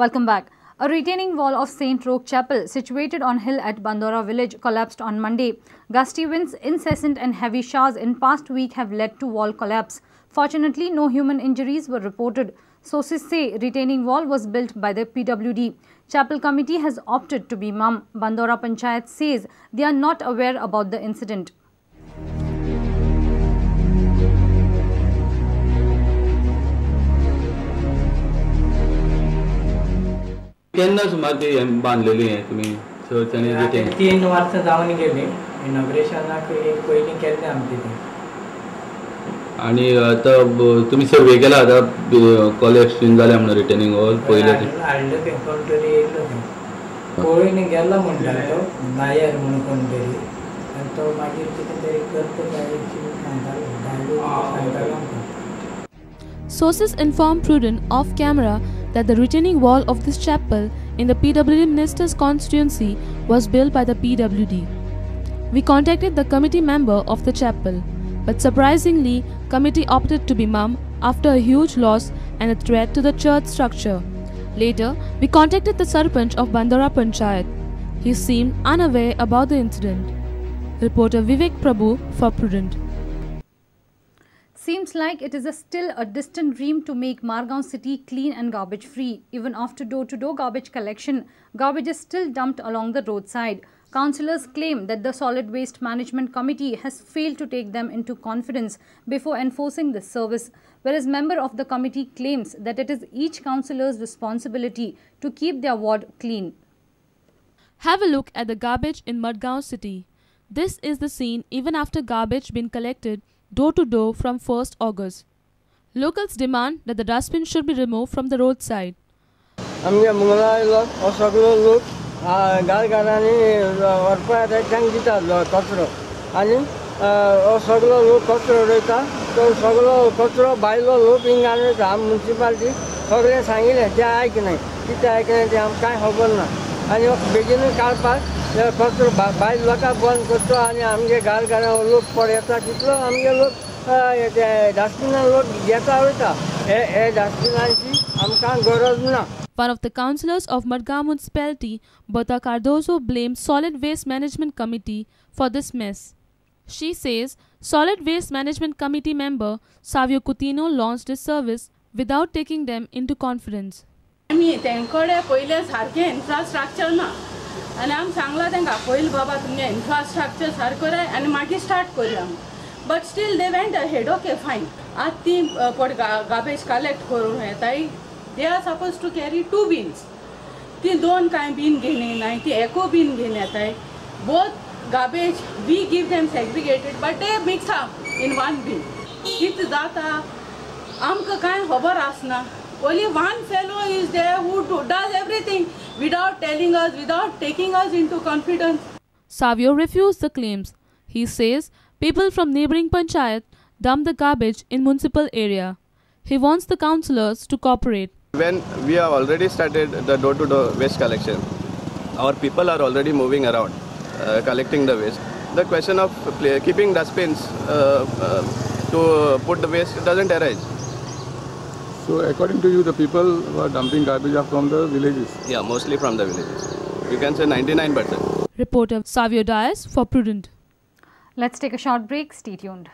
Welcome back. A retaining wall of St. Roque Chapel, situated on hill at Bandora village, collapsed on Monday. Gusty winds, incessant and heavy showers in past week have led to wall collapse. Fortunately, no human injuries were reported. Sources say retaining wall was built by the PWD. Chapel committee has opted to be mum. Bandora Panchayat says they are not aware about the incident. केन्ना सुमार ती बांधलेली आहे तुम्ही church आणि retain 3 वर्ष जाऊन गेली इनॉग्रेशनाक एक पयलीं केल्लें आमचे ते आणि आता तुम्ही सर्वे केला आता कॉलेक्शन जाले म्हणून रिटेनिंग वॉल पहिले ते हाडलं ते कोणतरी येयलो ते पळोवन गेला म्हणटा तो नायर म्हणून कोणतरी आनी तो मागीर कितें तरी करता काय सांगतालो Sources inform Prudent off camera that the retaining wall of this chapel in the PWD minister's constituency was built by the PWD. We contacted the committee member of the chapel, but surprisingly, committee opted to be mum after a huge loss and a threat to the church structure. Later, we contacted the Sarpanch of Bandora Panchayat. He seemed unaware about the incident. Reporter Vivek Prabhu for Prudent. Seems like it is still a distant dream to make Margaon city clean and garbage free. Even after door-to-door garbage collection, garbage is still dumped along the roadside. Councillors claim that the Solid Waste Management Committee has failed to take them into confidence before enforcing this service, whereas member of the committee claims that it is each councillor's responsibility to keep their ward clean. Have a look at the garbage in Margaon city. This is the scene even after garbage been collected door-to-door from 1st August. Locals demand that the dustbin should be removed from the roadside. आमगे मंगळायलो हो सगळो लोक गारगारांनी व्हरपाक एकठांय दिता कचरो आनी हो सगळो लोक कचरो उडयता तो सगळो कचरो भायलो लोक हिंगा उडयता आमी म्युनिसिपालिटी सगळें सांगिल्लें तें आयकनाय कितें आयकनाय तें आमकां कांय खबर ना आनी बेगीनूय काडपाक कचरो भायर लोकांक बंद करता आनी आमगे गारगारां लोक पडयता तितलो आमगे लोक डस्टबिनान लोक घेता वयता हे डस्टबिनांची आमकां गरज ना. One of the councillors of Margaon municipality, Berta Cardozo, blames Solid Waste Management Committee for this mess. She says Solid Waste Management Committee member Savio Coutinho launched this service without taking them into confidence. आमी तेंकडे पहिले सारके infrastructure ना आनी आमी सांगला तेंका पहिले बाबा तुमगे infrastructure सारको कराय आनी मागीर स्टार्ट करूया but still they went ahead okay fine आज ती गार्बेज कलेक्ट करून येताय they are suppose to carry 2 bins ती 2 कांय बीन घेवन येनाय ती एको बीन घेवन येताय both garbage we give them segregated but they mix up in 1 bin कितें जाता आमकां कांय खबर आसना. Only one fellow is there who does everything without telling us, without taking us into confidence. Savio refused the claims. He says people from neighboring panchayat dump the garbage in municipal area. He wants the councillors to cooperate. When we have already started the door-to-door waste collection, our people are already moving around, collecting the waste. The question of keeping dustbins to put the waste doesn't arise. So according to you, the people who are dumping garbage are from the villages? Yeah, mostly from the villages. You can say 99%. Reporter Savio Dias for Prudent. Let's take a short break. Stay tuned.